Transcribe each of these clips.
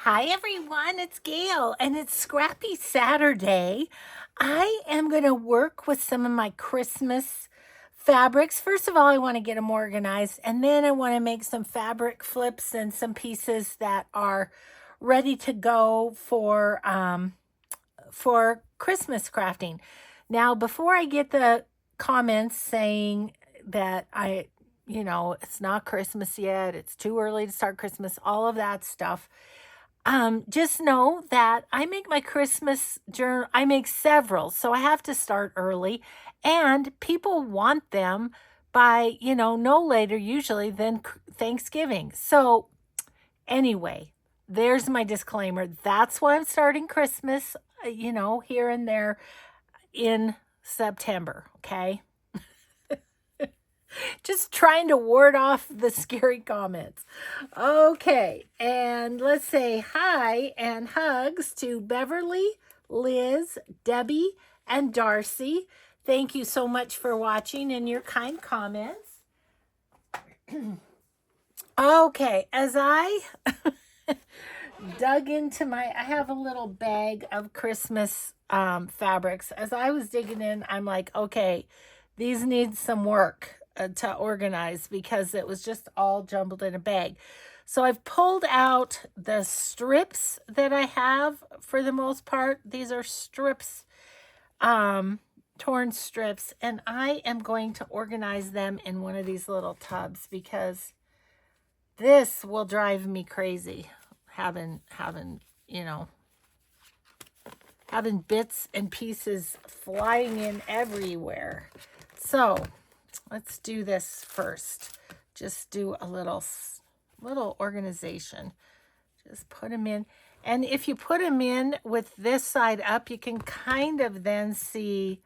Hi everyone, it's Gail and it's Scrappy Saturday. I am going to work with some of my Christmas fabrics. First of all, I want to get them organized, and then I want to make some fabric flips and some pieces that are ready to go for Christmas crafting. Now, before I get the comments saying that it's not Christmas yet, it's too early to start Christmas, all of that stuff, just know that I make my Christmas journal. I make several, so I have to start early, and people want them by, no later usually than Thanksgiving. So, anyway, there's my disclaimer. That's why I'm starting Christmas, here and there in September, okay? Just trying to ward off the scary comments. Okay, and let's say hi and hugs to Beverly, Liz, Debbie, and Darcy. Thank you so much for watching and your kind comments. Okay, as I dug into I have a little bag of Christmas fabrics. As I was digging in, I'm like, okay, these need some work to organize because it was just all jumbled in a bag. So I've pulled out the strips that I have for the most part. These are strips, torn strips, and I am going to organize them in one of these little tubs because this will drive me crazy having bits and pieces flying in everywhere. So let's do this first. Just do a little organization. Just put them in. And if you put them in with this side up, you can kind of then see,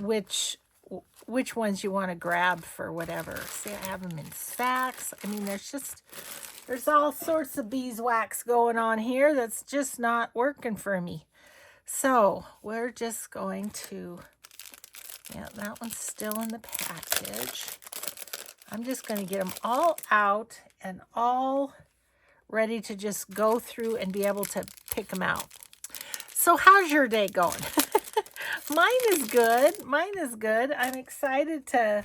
which ones you want to grab for whatever. See, I have them in stacks. I mean, there's all sorts of beeswax going on here that's just not working for me. So we're just going to, that one's still in the package. I'm just going to get them all out and all ready to just go through and be able to pick them out. So how's your day going? Mine is good. I'm excited to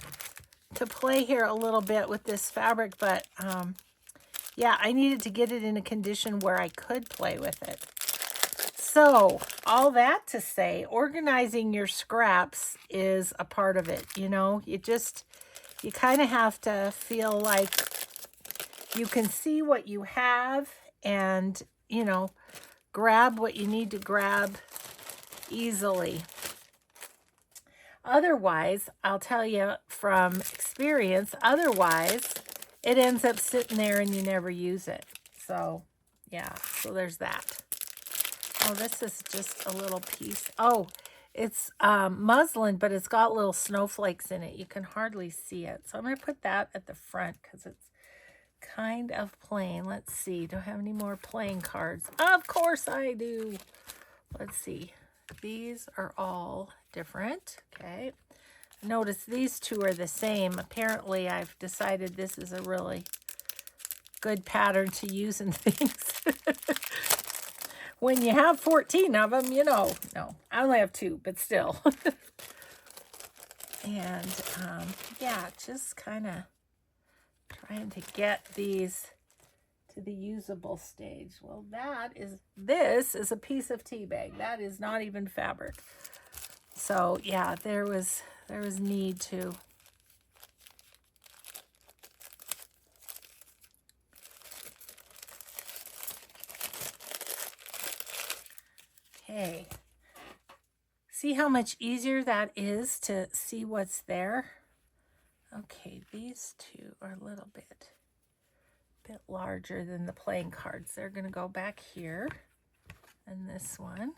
play here a little bit with this fabric, but yeah, I needed to get it in a condition where I could play with it. So all that to say, organizing your scraps is a part of it. You kind of have to feel like you can see what you have and, grab what you need to grab easily. Otherwise, I'll tell you from experience, it ends up sitting there and you never use it. So, yeah, so there's that. Oh, this is just a little piece. Oh, it's muslin, but it's got little snowflakes in it. You can hardly see it. So I'm going to put that at the front because it's kind of plain. Let's see. Do I have any more playing cards? Of course I do. Let's see. These are all different. Okay. Notice these two are the same. Apparently, I've decided this is a really good pattern to use in things. When you have 14 of them, No, I only have 2, but still. And, yeah, just kind of trying to get these to the usable stage. Well, this is a piece of tea bag. That is not even fabric. So, yeah, there was need to. Okay. See how much easier that is to see what's there? Okay, these two are a little bit larger than the playing cards. They're going to go back here. And this one.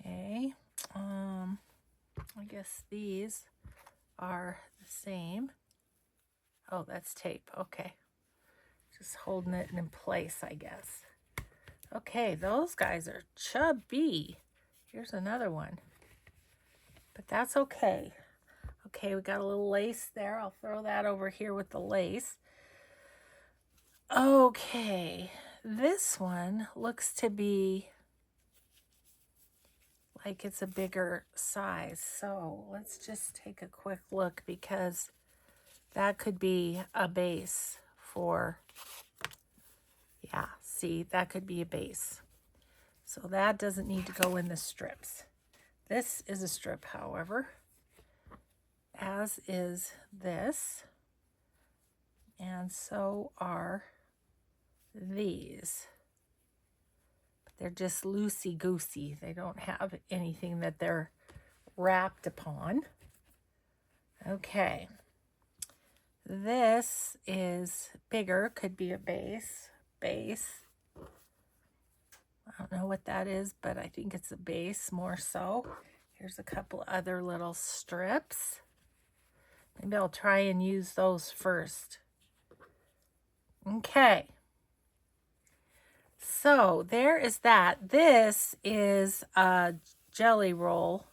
Okay. I guess these are the same. Oh, that's tape. Okay. Just holding it in place, I guess. Okay, those guys are chubby. Here's another one. But that's okay. Okay, we got a little lace there. I'll throw that over here with the lace. Okay, this one looks to be like it's a bigger size. So let's just take a quick look, because that could be a base for, yeah, see, that could be a base. So that doesn't need to go in the strips. This is a strip, however, as is this. And so are these. But they're just loosey-goosey. They don't have anything that they're wrapped upon. Okay. This is bigger, could be a base. Base. I don't know what that is, but I think it's a base more so. Here's a couple other little strips. Maybe I'll try and use those first. Okay. So there is that. This is a jelly roll.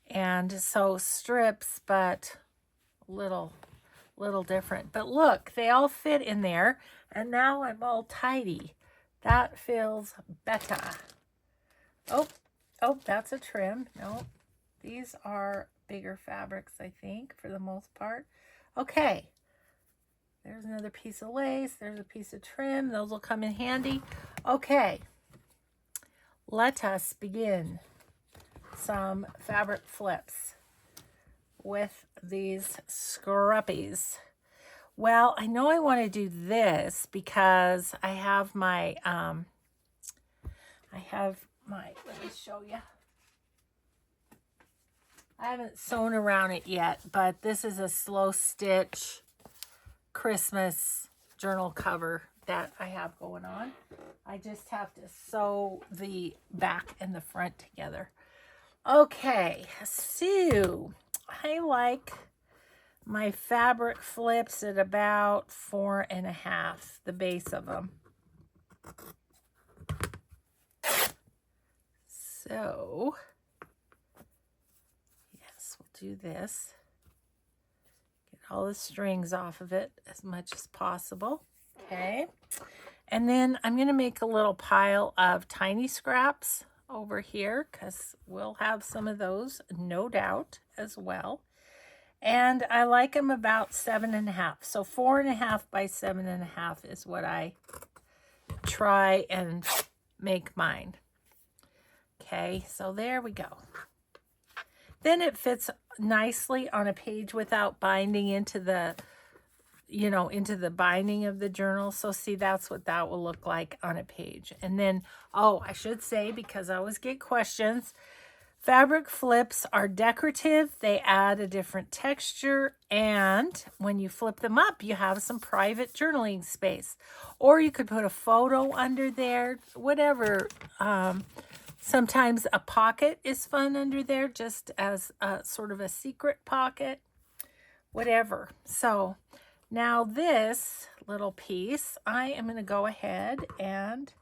And so strips, but little different. But look, they all fit in there. And now I'm all tidy. That feels better. Oh, that's a trim. No, these are bigger fabrics, I think, for the most part. Okay. There's another piece of lace. There's a piece of trim. Those will come in handy. Okay. Let us begin some fabric flips with these scrappies. Well, I know I want to do this because I have my, let me show you. I haven't sewn around it yet, but this is a slow stitch Christmas journal cover that I have going on. I just have to sew the back and the front together. Okay, so I like my fabric flips at about 4.5, the base of them. So, yes, we'll do this. Get all the strings off of it as much as possible. Okay. And then I'm going to make a little pile of tiny scraps over here, because we'll have some of those, no doubt, as well. And I like them about 7.5. So 4.5 by 7.5 is what I try and make mine. Okay, so there we go. Then it fits nicely on a page without binding into the, into the binding of the journal. So see, that's what that will look like on a page. And then, oh, I should say, because I always get questions, fabric flips are decorative. They add a different texture. And when you flip them up, you have some private journaling space. Or you could put a photo under there, whatever. Sometimes a pocket is fun under there, just as a sort of a secret pocket, whatever. So now this little piece, I am going to go ahead and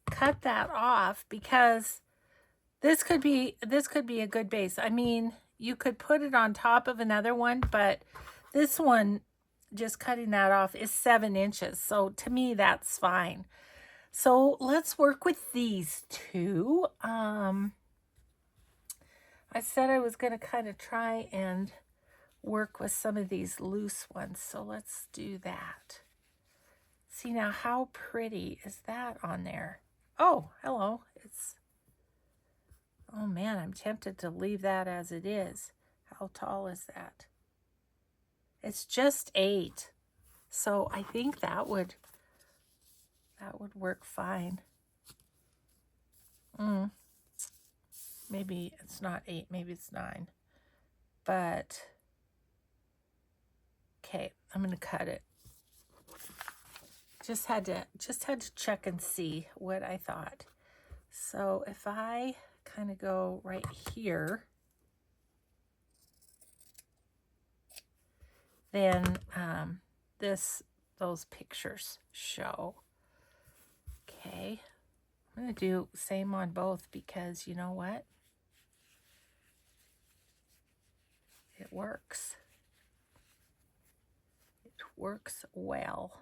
cut that off, because this could be a good base. I mean, you could put it on top of another one, but this one, just cutting that off, is 7 inches. So to me, that's fine. So let's work with these two. I said I was going to kind of try and work with some of these loose ones. So let's do that. See, now how pretty is that on there? Oh, hello. Oh man, I'm tempted to leave that as it is. How tall is that? It's just 8. So I think that would work fine. Maybe it's not 8, maybe it's 9. But okay, I'm going to cut it. Just had to check and see what I thought. So if I kind of go right here, then those pictures show. Okay, I'm going to do same on both, because you know what? It works. It works well.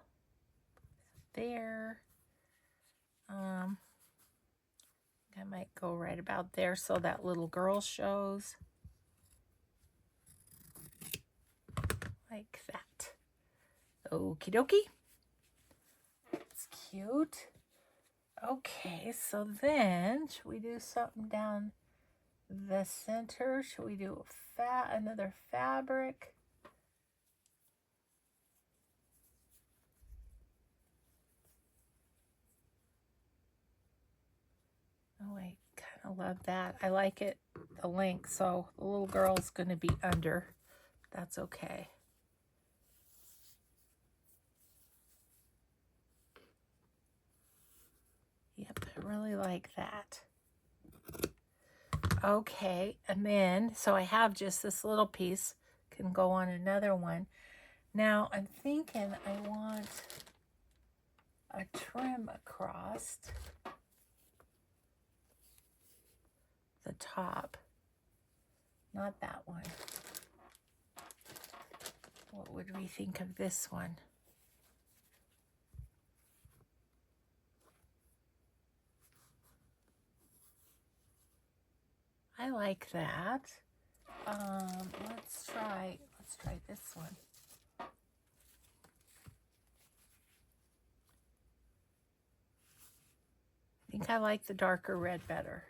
There. I might go right about there so that little girl shows. Like that. Okie dokie. It's cute. Okay, so then should we do something down the center? Should we do another fabric? Oh, I kind of love that. I like it, the length, so the little girl's going to be under. That's okay. Yep, I really like that. Okay, and then, so I have just this little piece, can go on another one. Now, I'm thinking I want a trim across the top. Not that one. What would we think of this one? I like that. Let's try this one. I think I like the darker red better.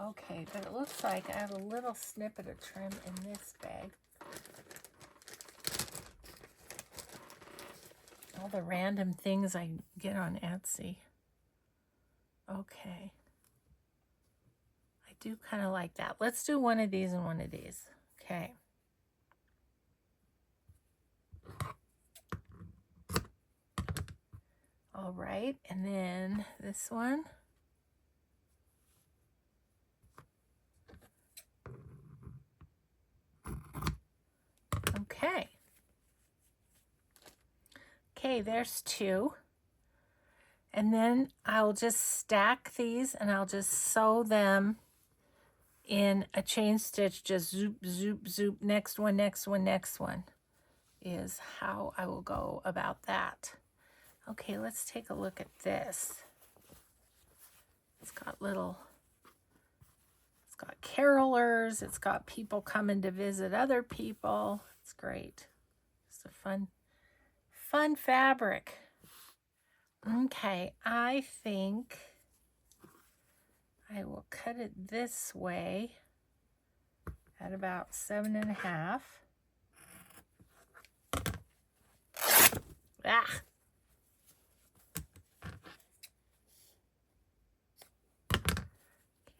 Okay, but it looks like I have a little snippet of trim in this bag. All the random things I get on Etsy. Okay. I do kind of like that. Let's do one of these and one of these. Okay. All right, and then this one. Okay. Okay, there's two. And then I'll just stack these and I'll just sew them in a chain stitch, just zoop, zoop, zoop, next one, next one, next one is how I will go about that. Okay, let's take a look at this. It's got carolers, it's got people coming to visit other people. It's great. It's a fun fabric. Okay, I think I will cut it this way at about 7.5. Ah.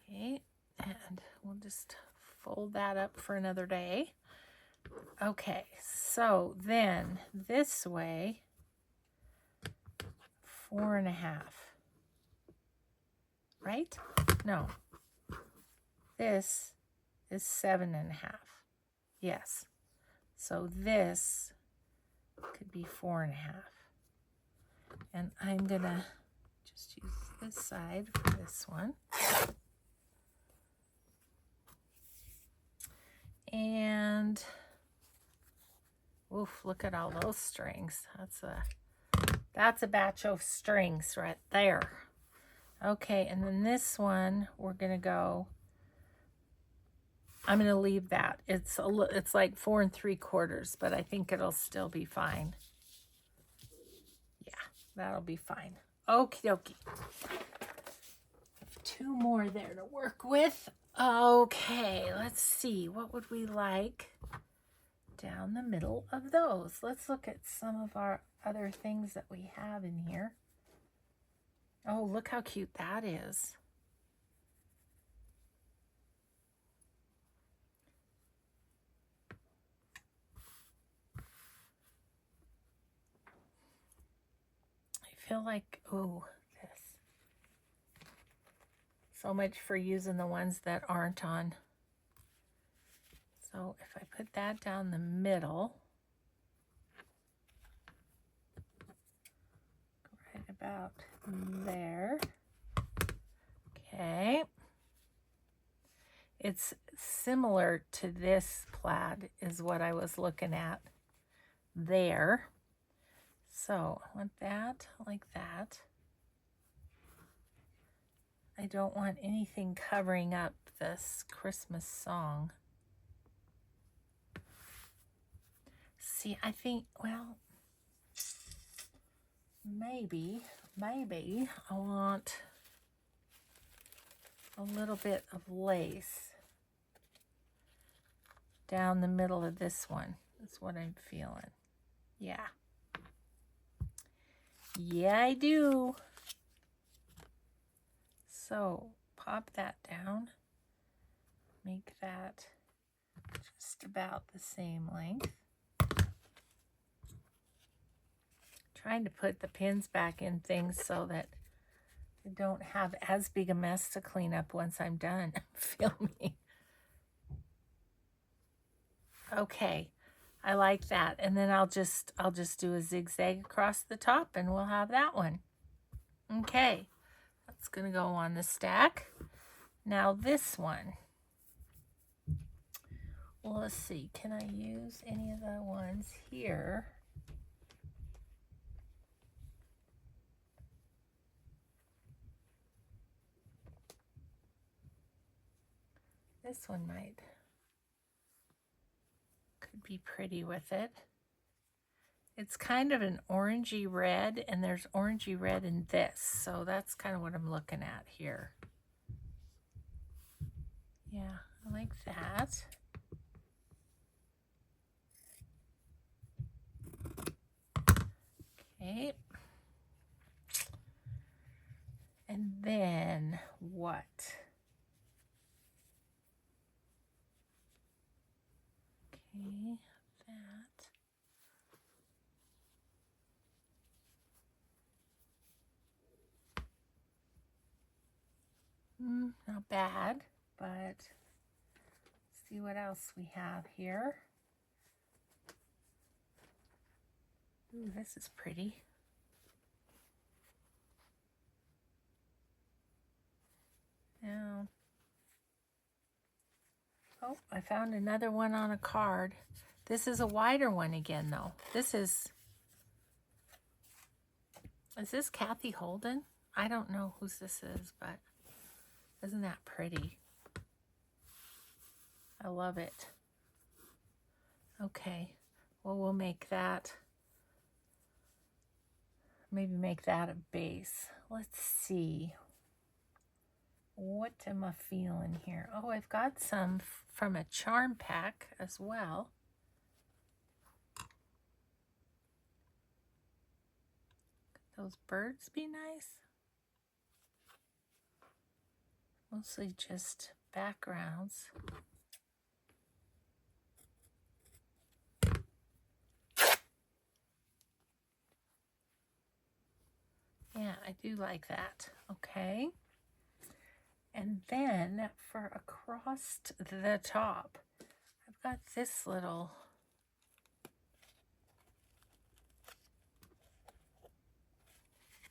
Okay, and we'll just fold that up for another day. Okay, so then this way, 4.5. Right? No. This is 7.5. Yes. So this could be 4.5. And I'm gonna just use this side for this one. And oof, look at all those strings. That's a batch of strings right there. Okay, and then this one we're gonna go. I'm gonna leave that. It's like 4 3/4, but I think it'll still be fine. Yeah, that'll be fine. Okie dokie. Two more there to work with. Okay, let's see. What would we like down the middle of those? Let's look at some of our other things that we have in here. Oh, look how cute that is. I feel like, oh, this. So much for using the ones that aren't on. So if I put that down the middle, right about there. Okay. It's similar to this plaid is what I was looking at there. So I want that like that. I don't want anything covering up this Christmas song. See, I think, well, maybe I want a little bit of lace down the middle of this one. That's what I'm feeling. Yeah. Yeah, I do. So pop that down. Make that just about the same length. Trying to put the pins back in things so that I don't have as big a mess to clean up once I'm done filming. Okay, I like that. And then I'll just do a zigzag across the top and we'll have that one. Okay, that's gonna go on the stack. Now this one. Well, let's see, can I use any of the ones here? This one could be pretty with it. It's kind of an orangey red, and there's orangey red in this, so that's kind of what I'm looking at here. Yeah, I like that. Okay. And then what? Okay, that. Not bad, but let's see what else we have here. Ooh, this is pretty. Now, oh, I found another one on a card. This is a wider one again, though. Is this Kathy Holden? I don't know whose this is, but isn't that pretty? I love it. Okay, well, we'll make that, maybe make that a base. Let's see. What am I feeling here? Oh, I've got some from a charm pack as well. Could those birds be nice? Mostly just backgrounds. Yeah, I do like that. Okay. And then for across the top, I've got this little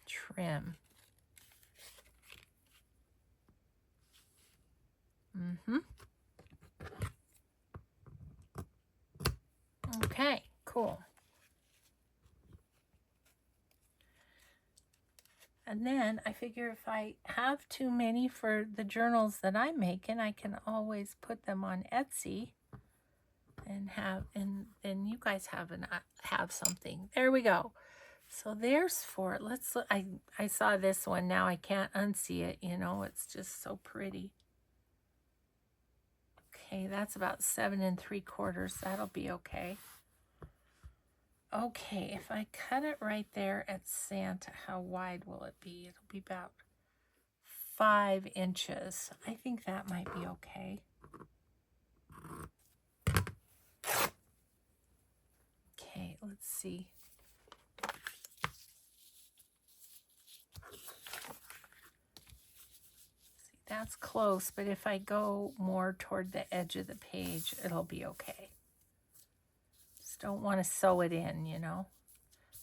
trim. Okay, cool. And then I figure if I have too many for the journals that I'm making, I can always put them on Etsy and then you guys have something. There we go. So there's 4. Let's look. I saw this one. Now I can't unsee it, you know, it's just so pretty. Okay, that's about 7 3/4. That'll be okay. Okay, if I cut it right there at Santa, how wide will it be? It'll be about 5 inches. I think that might be okay. Okay, let's see. That's close, but if I go more toward the edge of the page, it'll be okay. Just don't want to sew it in, you know.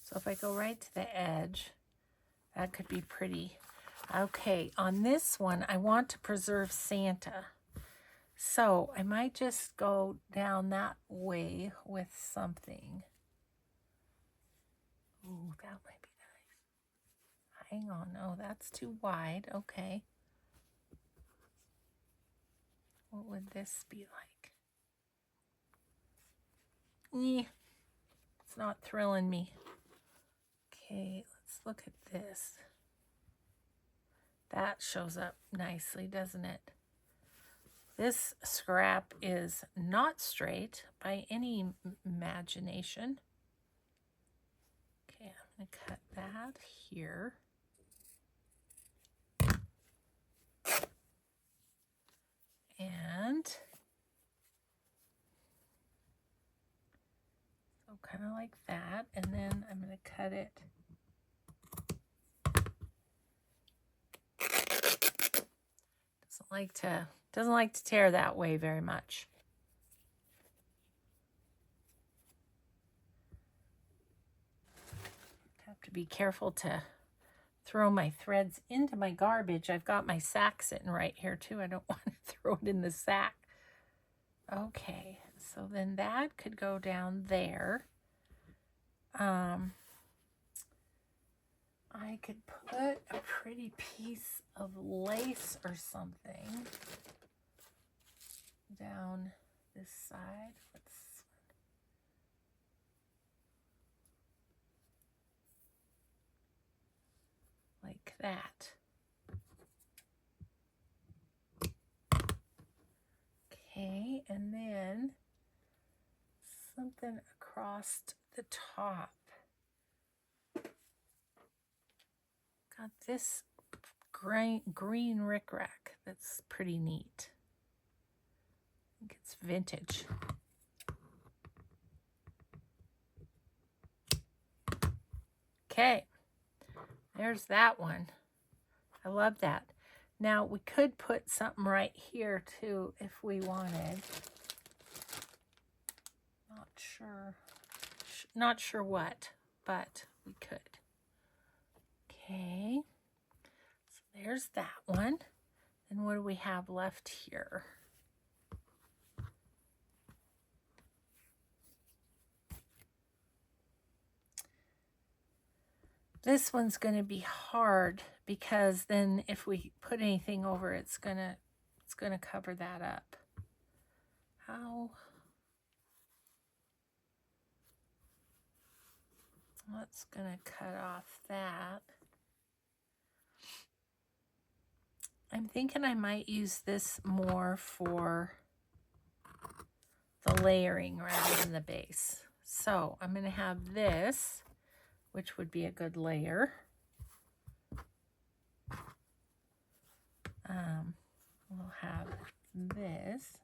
So if I go right to the edge, that could be pretty. Okay, on this one, I want to preserve Santa. So I might just go down that way with something. Ooh, that might be nice. Hang on. Oh, that's too wide. Okay. What would this be like? It's not thrilling me. Okay, let's look at this. That shows up nicely, doesn't it? This scrap is not straight by any imagination. Okay, I'm going to cut that here. And so kind of like that. And then I'm going to cut it. Doesn't like to tear that way very much. Have to be careful to throw my threads into my garbage. I've got my sack sitting right here too. I don't want to throw it in the sack. Okay, so then that could go down there. I could put a pretty piece of lace or something down this side. Like that. Okay, and then something across the top. Got this green rickrack that's pretty neat. I think it's vintage. Okay, there's that one. I love that. Now we could put something right here too if we wanted. Not sure what, but we could. Okay, so there's that one. And what do we have left here? This one's going to be hard because then if we put anything over, it's going to cover that up. How? That's going to cut off that. I'm thinking I might use this more for the layering rather than the base. So I'm going to have this, which would be a good layer. We'll have this.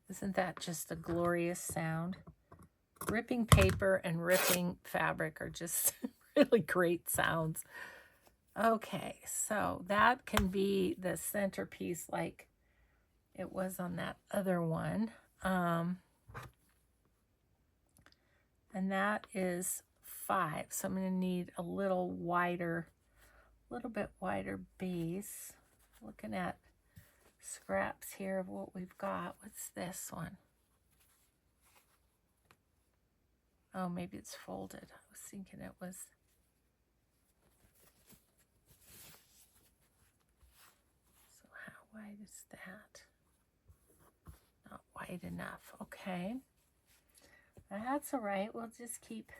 Isn't that just a glorious sound? Ripping paper and ripping fabric are just really great sounds. Okay, so that can be the centerpiece like it was on that other one. And that is 5. So I'm going to need a little bit wider base. Looking at scraps here of what we've got. What's this one? Oh, maybe it's folded. I was thinking it was. So how wide is that? Not wide enough. Okay. That's all right. We'll just keep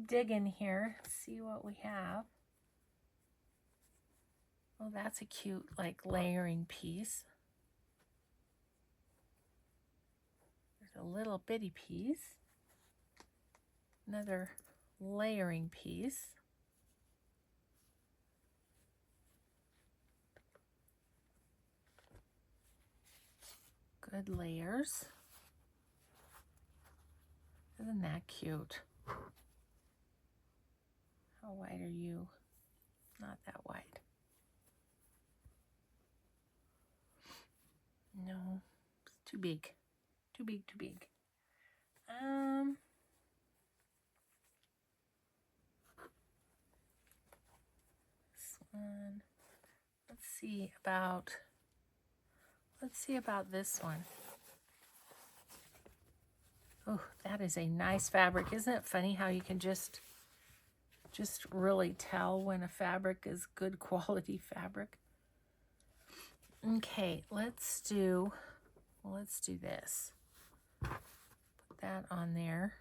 digging here, see what we have. Oh, that's a cute like layering piece. There's a little bitty piece. Another layering piece. Good layers. Isn't that cute? How wide are you? Not that wide. No, it's too big. Too big, too big. This one. Let's see about this one. Oh, that is a nice fabric. Isn't it funny how you can just really tell when a fabric is good quality fabric? Okay, let's do this. Put that on there.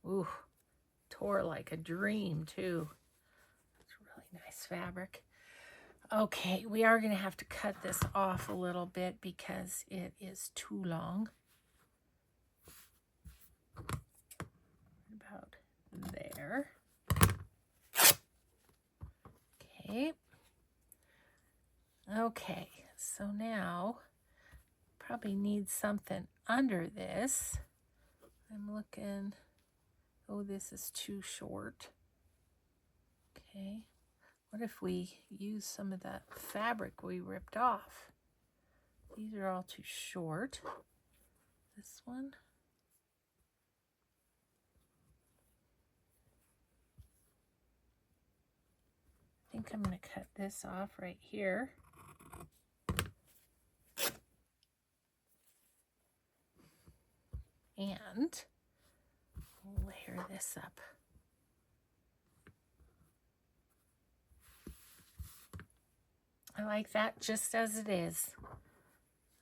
Ooh, tore like a dream too. It's really nice fabric. Okay, we are going to have to cut this off a little bit because it is too long. About there. Okay. Okay, so now probably need something under this. I'm looking, oh, this is too short. Okay, what if we use some of that fabric we ripped off? These are all too short. This one. I think I'm going to cut this off right here. And layer this up. I like that just as it is.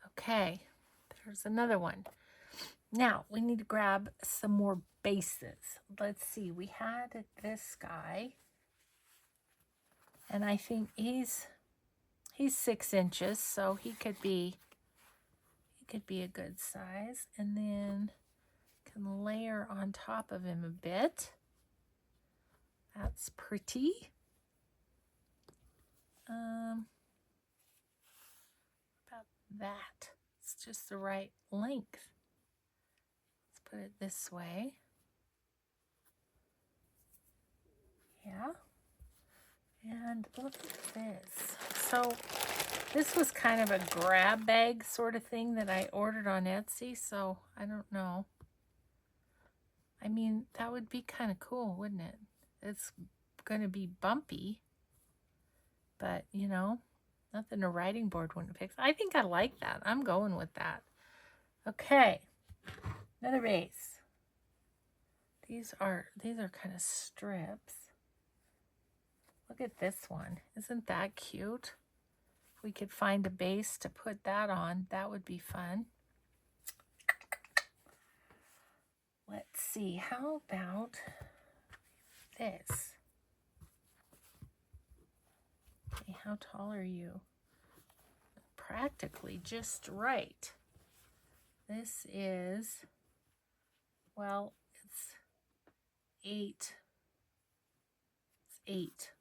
Okay, there's another one. Now we need to grab some more bases. Let's see, we had this guy, and I think he's 6 inches, so he could be a good size. And then can layer on top of him a bit. That's pretty. About that. It's just the right length. Let's put it this way. Yeah. And look at this. So this was kind of a grab bag sort of thing that I ordered on Etsy, so I don't know. I mean, that would be kind of cool, wouldn't it? It's going to be bumpy, but, you know, nothing a writing board wouldn't fix. I think I like that. I'm going with that. Okay, another base. These are kind of strips. Look at this one. Isn't that cute? If we could find a base to put that on, that would be fun. Let's see, how about this? Okay, how tall are you? Practically just right. This is, well, it's 8. It's 8.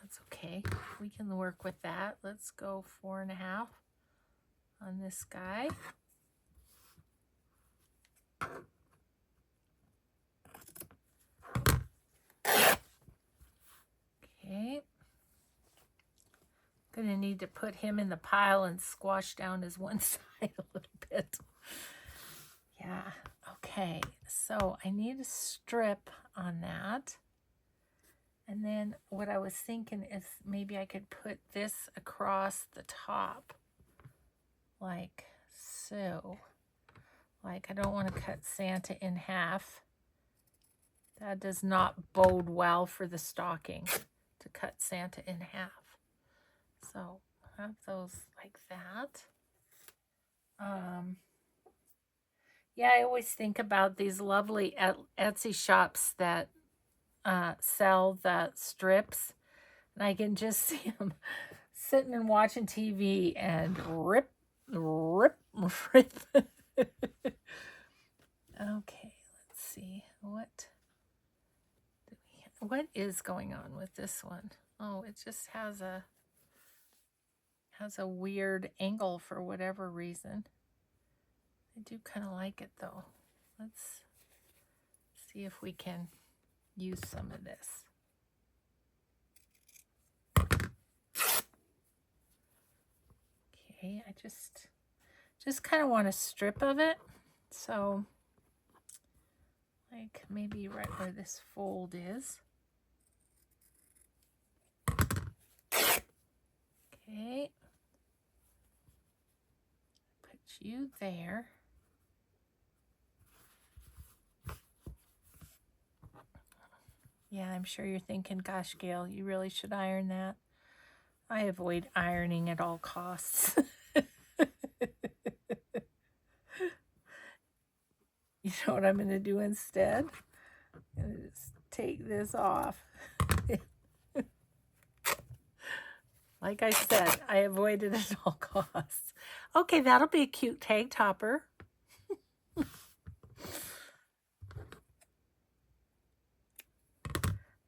That's okay. We can work with that. Let's go 4.5 on this guy. Okay. Gonna need to put him in the pile and squash down his one side a little bit. Yeah, okay. So I need a strip on that. And then what I was thinking is maybe I could put this across the top. Like so. Like, I don't want to cut Santa in half. That does not bode well for the stocking, to cut Santa in half. So have those like that. Yeah, I always think about these lovely Etsy shops that sell the strips, and I can just see them sitting and watching TV and rip. Okay, let's see what is going on with this one. Oh, it just has a weird angle for whatever reason. I do kind of like it though. Let's see if we can use some of this. Okay, I just kind of want a strip of it. So, like maybe right where this fold is. Okay. Put you there. Yeah, I'm sure you're thinking, gosh, Gail, you really should iron that. I avoid ironing at all costs. You know what I'm going to do instead? I'm going to just take this off. Like I said, I avoid it at all costs. Okay, that'll be a cute tag topper.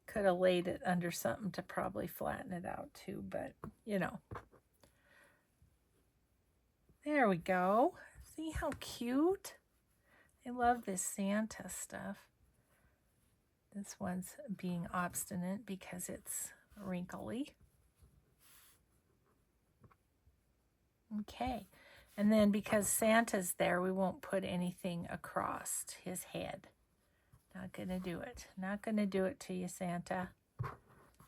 Could have laid it under something to probably flatten it out too, but you know. There we go. See how cute? I love this Santa stuff. This one's being obstinate because it's wrinkly. Okay, and then because Santa's there, we won't put anything across his head. Not gonna do it. Not gonna do it to you, Santa.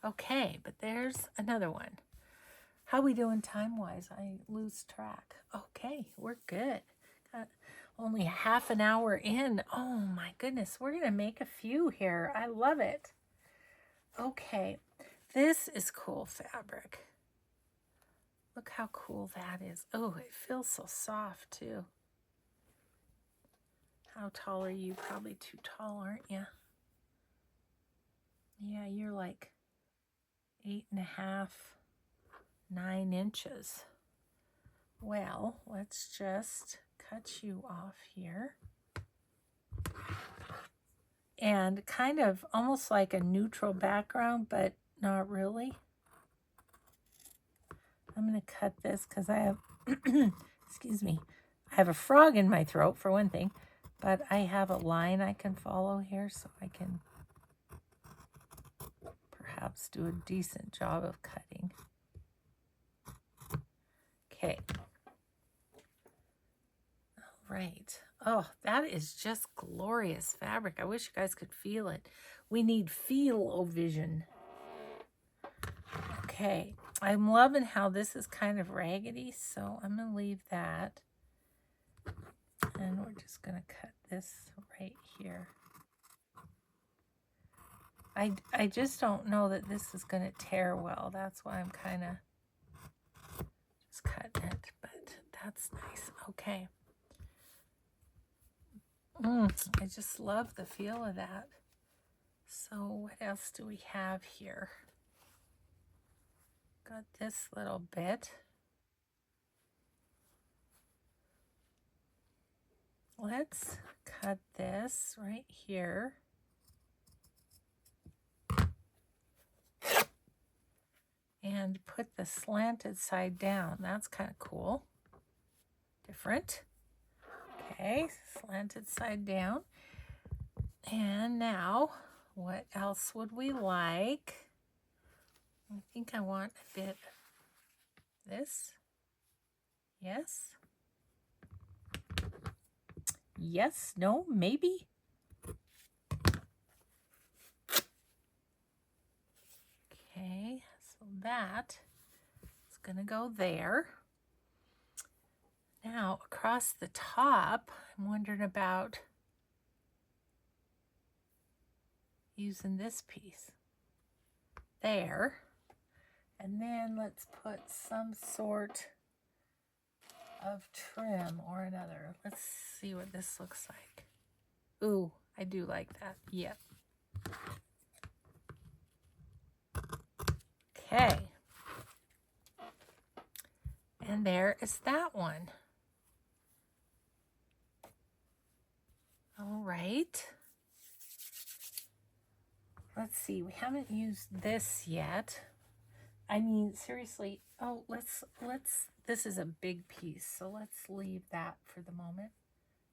Okay, but there's another one. How we doing time-wise? I lose track. Okay, we're good. Got only half an hour in. Oh my goodness, we're gonna make a few here. I love it. Okay, this is cool fabric. Look how cool that is. Oh, it feels so soft too. How tall are you? Probably too tall, aren't you? Yeah, you're like 8.5, 9 inches. Well, let's just cut you off here. And kind of almost like a neutral background, but not really. I'm going to cut this because I have, excuse me, I have a frog in my throat for one thing, but I have a line I can follow here so I can perhaps do a decent job of cutting. Okay. All right. Oh, that is just glorious fabric. I wish you guys could feel it. We need feel-o-vision. Okay. I'm loving how this is kind of raggedy, so I'm going to leave that. And we're just going to cut this right here. I just don't know that this is going to tear well. That's why I'm kind of just cutting it, but that's nice. Okay. I just love the feel of that. So what else do we have here? Got this little bit. Let's cut this right here. And put the slanted side down. That's kind of cool. Different. Okay, slanted side down. And now, what else would we like? I think I want a bit of this. Yes. Yes, no, maybe. Okay, so that is going to go there. Now, across the top, I'm wondering about using this piece there. And then let's put some sort of trim or another. Let's see what this looks like. Ooh, I do like that. Yep. Okay. And there is that one. All right. Let's see. We haven't used this yet. I mean, seriously. Oh, let's. This is a big piece, so let's leave that for the moment.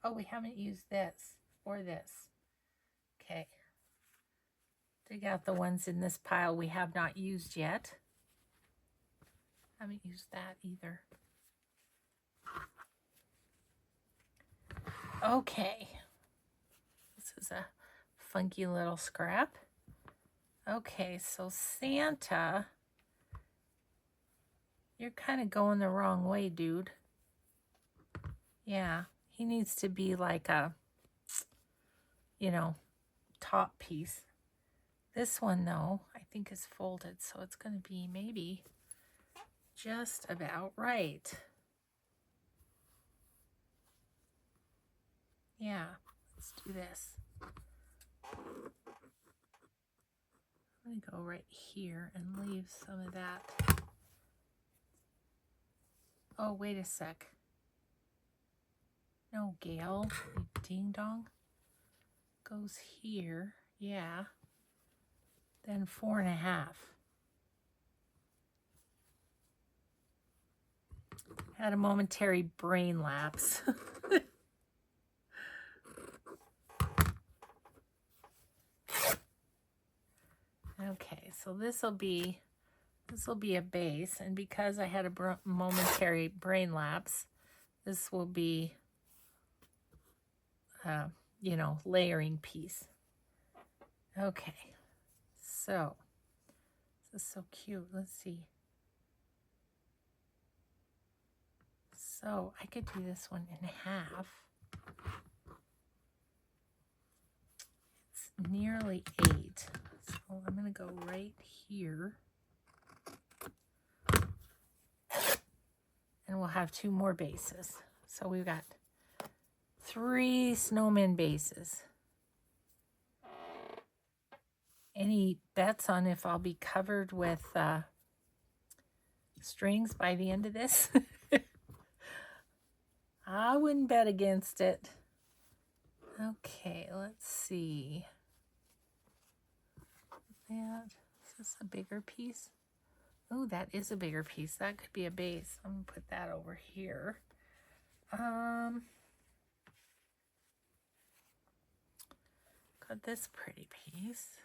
Oh, we haven't used this or this. Okay. Dig out the ones in this pile we have not used yet. Haven't used that either. Okay. This is a funky little scrap. Okay, so Santa, you're kind of going the wrong way, dude. Yeah, he needs to be like a, you know, top piece. This one, though, I think is folded, so it's going to be maybe just about right. Yeah, let's do this. I'm going to go right here and leave some of that. Oh, wait a sec. No, Gail, you ding dong. Goes here, yeah. Then 4.5. Had a momentary brain lapse. Okay, so this will be a base, and because I had a momentary brain lapse, this will be, you know, layering piece. Okay, so this is so cute. Let's see. So I could do this one in half. It's nearly 8. So I'm going to go right here. And we'll have 2 more bases. So we've got 3 snowman bases. Any bets on if I'll be covered with strings by the end of this? I wouldn't bet against it. Okay, let's see. Is this a bigger piece? Oh, that is a bigger piece. That could be a base. I'm going to put that over here. Got this pretty piece.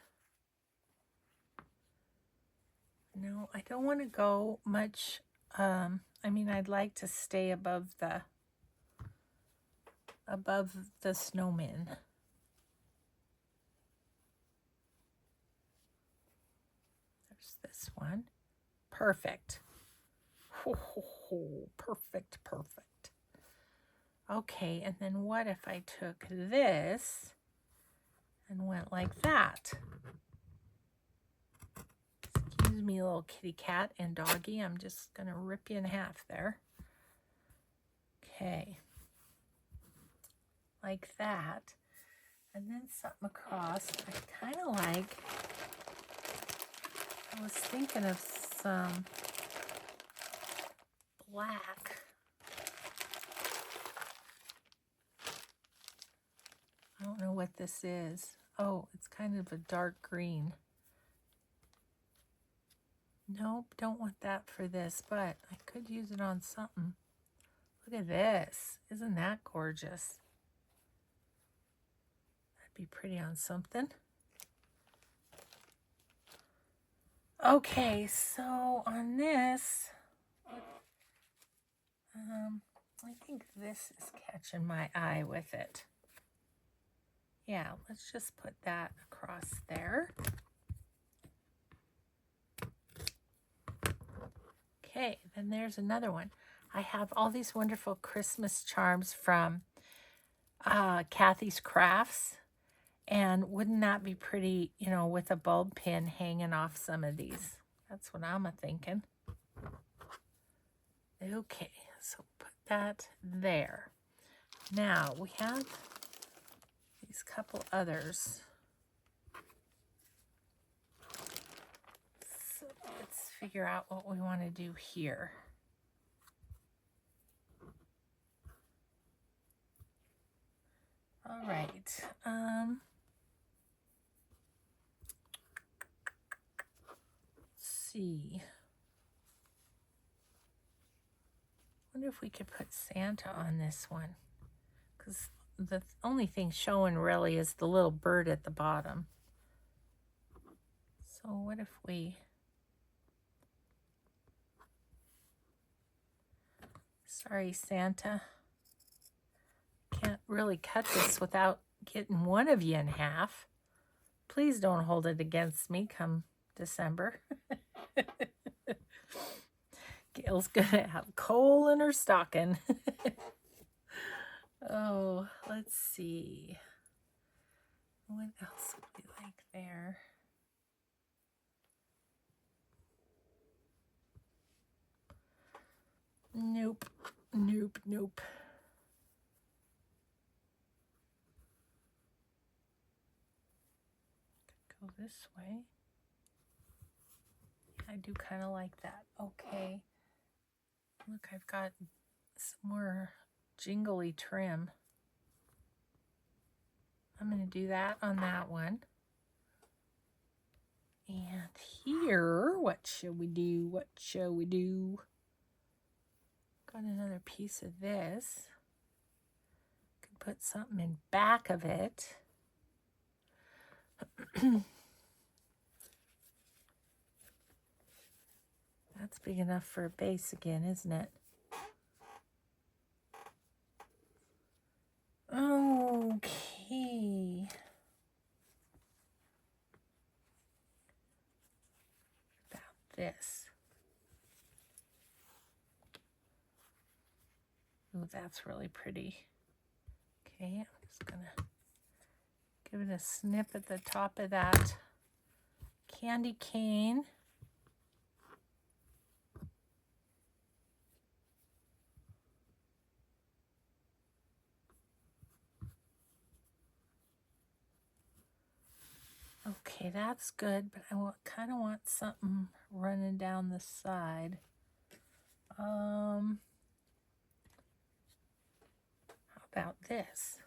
No, I don't want to go much. I mean, I'd like to stay above the snowman. There's this one. Perfect. Perfect, perfect. Okay, and then what if I took this and went like that? Excuse me, little kitty cat and doggy. I'm just going to rip you in half there. Okay. Like that. And then something across. I kind of like, I was thinking of some black. I don't know what this is. Oh, it's kind of a dark green. Nope, don't want that for this, but I could use it on something. Look at this. Isn't that gorgeous? That'd be pretty on something. Okay, so on this, I think this is catching my eye with it. Yeah, let's just put that across there. Okay, then there's another one. I have all these wonderful Christmas charms from Kathy's Crafts. And wouldn't that be pretty, you know, with a bulb pin hanging off some of these? That's what I'm thinking. Okay, so put that there. Now we have these couple others. So let's figure out what we want to do here. All right. Let's see. Wonder if we could put Santa on this one, because the only thing showing really is the little bird at the bottom. So what if we... Sorry, Santa. Can't really cut this without getting one of you in half. Please don't hold it against me come December. Gail's gonna have coal in her stocking. Oh, let's see. What else would we like there? Nope. Nope, nope. Go this way. I do kind of like that. Okay. Look, I've got some more jingly trim. I'm going to do that on that one. And here, what shall we do? What shall we do? Got another piece of this. Could put something in back of it. That's big enough for a base again, isn't it? Okay. About this. Ooh, that's really pretty. Okay, I'm just gonna give it a snip at the top of that candy cane. Okay, that's good, but I kind of want something running down the side. How about this?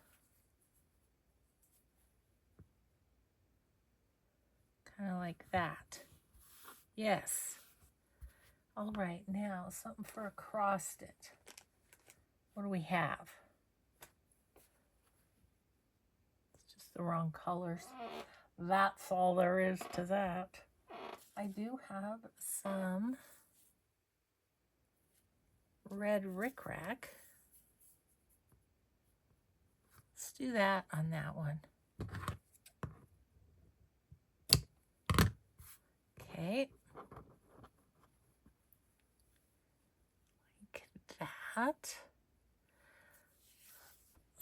Kind of like that. Yes. All right, now something for across it. What do we have? It's just the wrong colors. That's all there is to that. I do have some red rickrack. Let's do that on that one. Okay. Like that.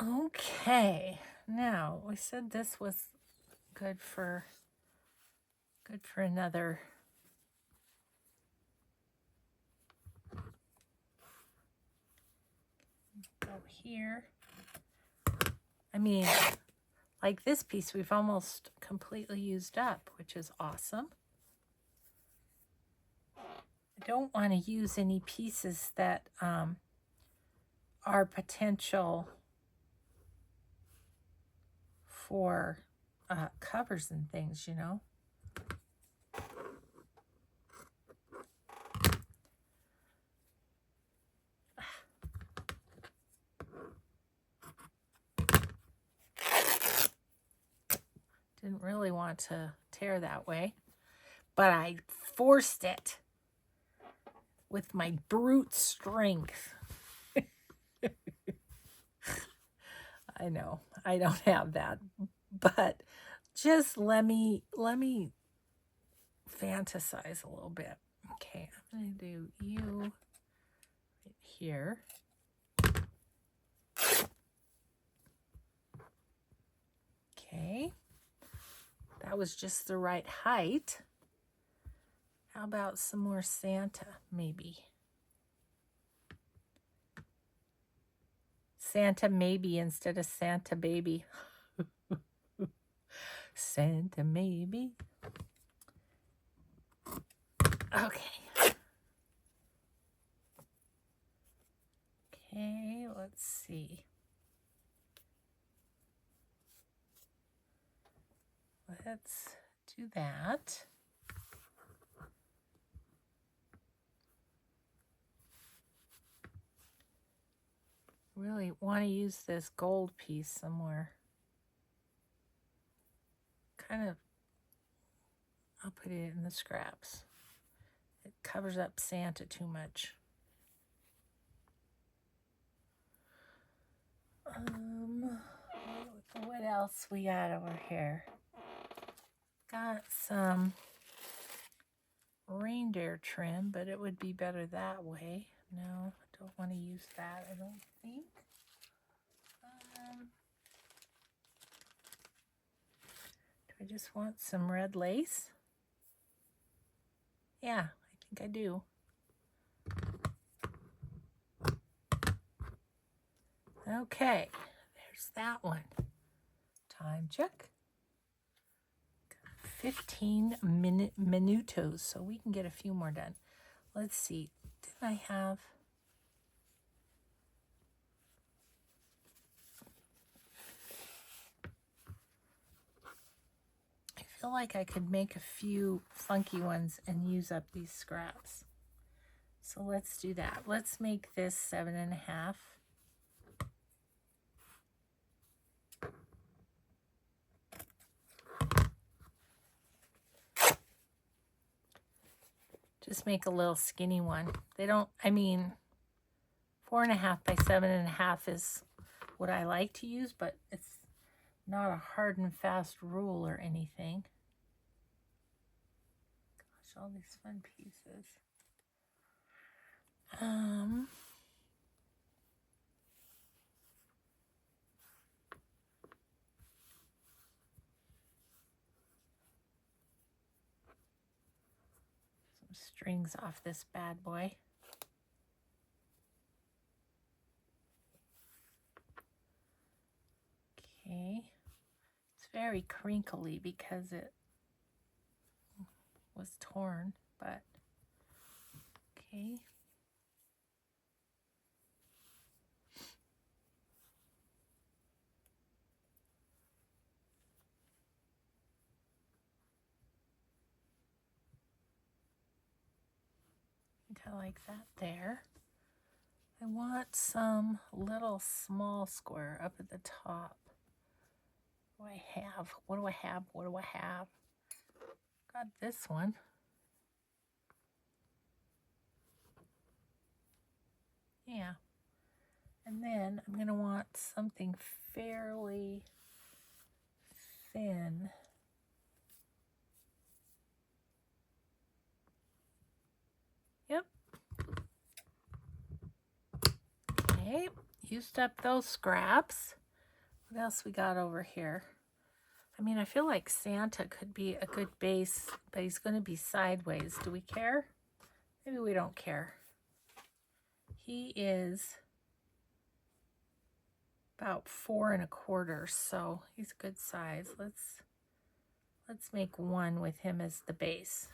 Okay. Now, we said this was good for another go here. I mean, like this piece we've almost completely used up, which is awesome. I don't want to use any pieces that are potential for covers and things, you know. Didn't really want to tear that way, but I forced it with my brute strength. I know, I don't have that, but just let me fantasize a little bit. Okay, I'm going to do you right here. Okay, that was just the right height. How about some more Santa, maybe? Santa maybe instead of Santa baby. Santa maybe. Okay. Okay, let's see. Let's do that. Really want to use this gold piece somewhere. Kind of, I'll put it in the scraps. It covers up Santa too much. else we got over here? Got some reindeer trim, but it would be better that way. No, I don't want to use that, I don't think. Do I just want some red lace? Yeah, I think I do. Okay, there's that one. Time check. 15 minutos, so we can get a few more done. Let's see. Did I have... I feel like I could make a few funky ones and use up these scraps. So let's do that. Let's make this 7.5. Just make a little skinny one. They don't, I mean, 4.5 by 7.5 is what I like to use, but it's not a hard and fast rule or anything. Gosh, all these fun pieces. Some strings off this bad boy. Okay. It's very crinkly because it was torn, but okay. I think I like that there. I want some little small square up at the top. What do I have? What do I have? What do I have? Got this one. Yeah. And then I'm going to want something fairly thin. Yep. Okay. Used up those scraps. What else we got over here? I mean, I feel like Santa could be a good base, but he's going to be sideways. Do we care? Maybe we don't care. He is about 4 1/4, so he's a good size. Let's make one with him as the base.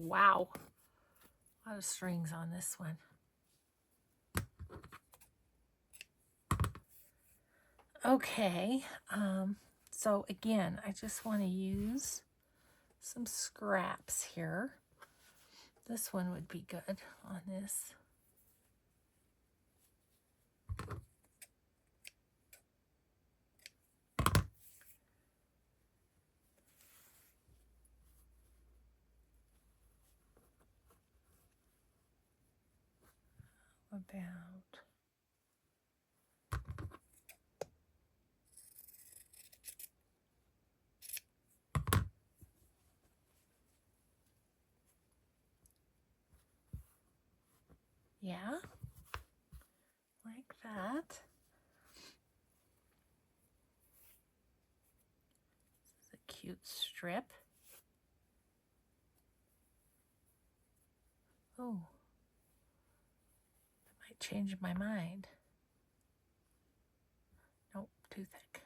Wow, a lot of strings on this one. Okay, so again, I just want to use some scraps here. This one would be good on this. About yeah, like that. This is a cute strip. Oh, that might change my mind. Nope, too thick.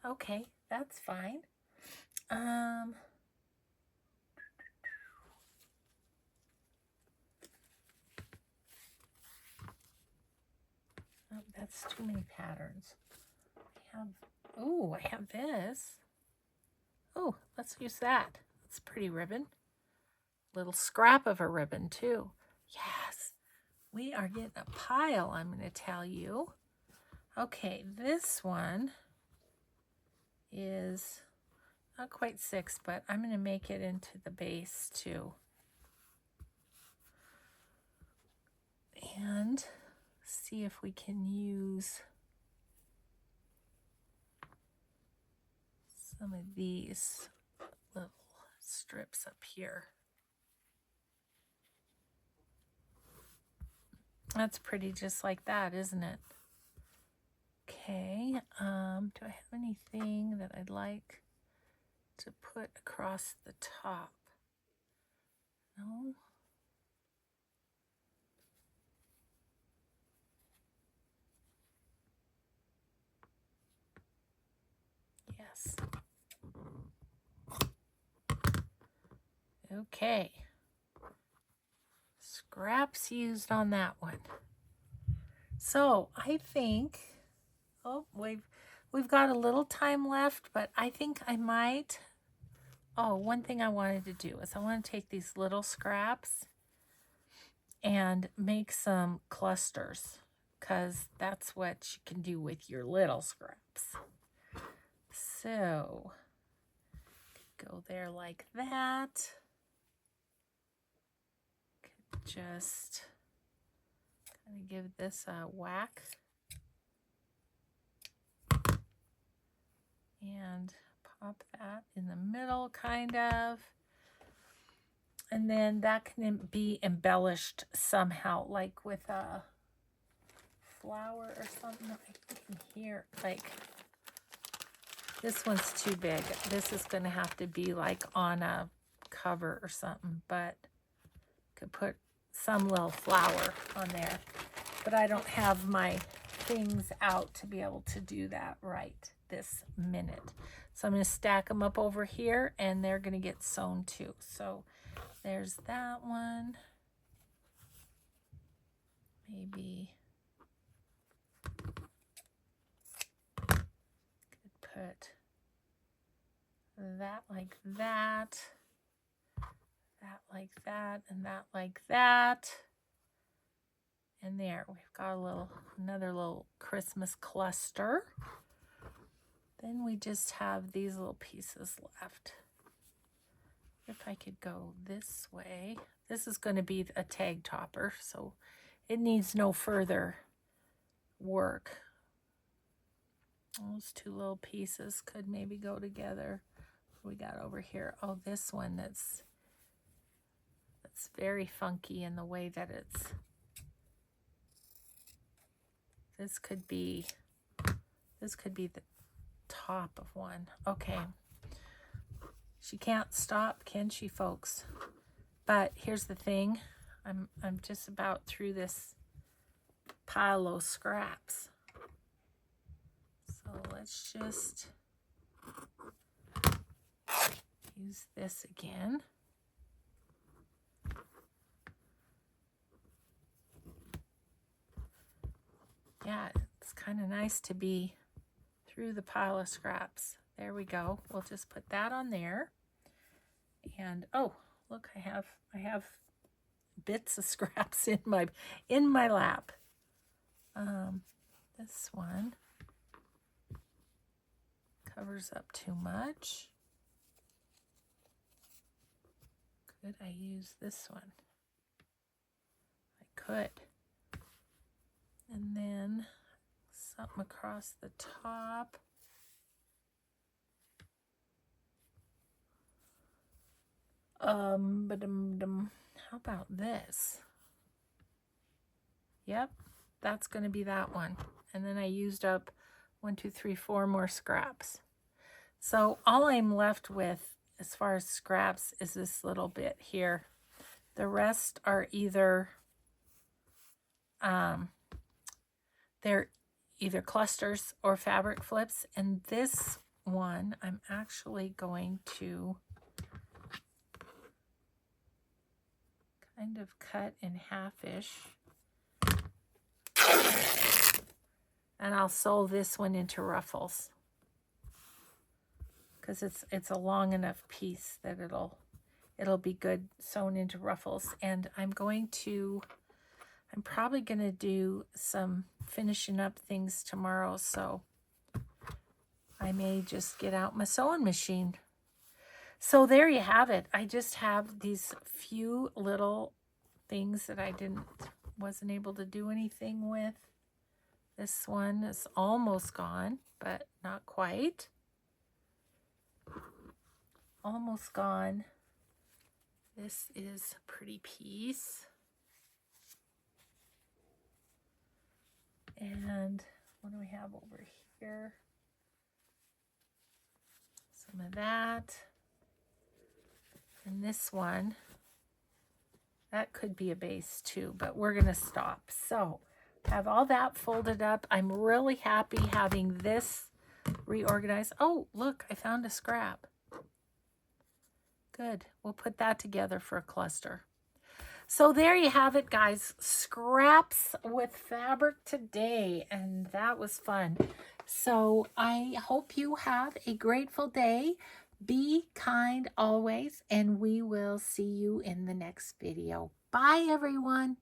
Okay, that's fine. Oh, that's too many patterns. I have this. Oh, let's use that. It's a pretty ribbon. Little scrap of a ribbon too. Yes, we are getting a pile, I'm going to tell you. Okay, this one is not quite 6, but I'm going to make it into the base too. And see if we can use some of these little strips up here. That's pretty just like that, isn't it? Okay, do I have anything that I'd like to put across the top? No. Yes. Okay. Scraps used on that one. So I think, oh, we've got a little time left, but I think I might. Oh, one thing I wanted to do is I want to take these little scraps and make some clusters, because that's what you can do with your little scraps. So go there like that. Could just kind of give this a whack and pop that in the middle, kind of. And then that can be embellished somehow, like with a flower or something. I think in here, like, this one's too big. This is going to have to be like on a cover or something, but could put some little flower on there. But I don't have my things out to be able to do that right this minute. So I'm going to stack them up over here, and they're going to get sewn too. So there's that one. Maybe could put that like that, that like that, and that like that. And there, we've got another little Christmas cluster. Then we just have these little pieces left. If I could go this way, this is going to be a tag topper, so it needs no further work. Those two little pieces could maybe go together. What we got over here? Oh, this one that's very funky in the way that it's. This could be the top of one. Okay. She can't stop, can she, folks? But here's the thing. I'm just about through this pile of scraps. So let's just use this again. Yeah, it's kind of nice to be through the pile of scraps. There we go. We'll just put that on there. And oh, look, I have bits of scraps in my lap. This one covers up too much. Could I use this one? I could. And then something across the top. How about this? Yep, that's going to be that one. And then I used up 1, 2, 3, 4 more scraps. So all I'm left with as far as scraps is this little bit here. The rest are either they're either clusters or fabric flips, and this one I'm actually going to kind of cut in half-ish, and I'll sew this one into ruffles because it's a long enough piece that it'll be good sewn into ruffles. And I'm going to I'm probably going to do some finishing up things tomorrow, so I may just get out my sewing machine. So there you have it. I just have these few little things that I wasn't able to do anything with. This one is almost gone, but not quite. Almost gone. This is a pretty piece. And what do we have over here? Some of that. And this one, that could be a base too, but we're going to stop. So have all that folded up. I'm really happy having this reorganized. Oh, look, I found a scrap. Good. We'll put that together for a cluster. So there you have it, guys. Scraps with fabric today, and that was fun. So I hope you have a grateful day. Be kind always, and we will see you in the next video. Bye, everyone.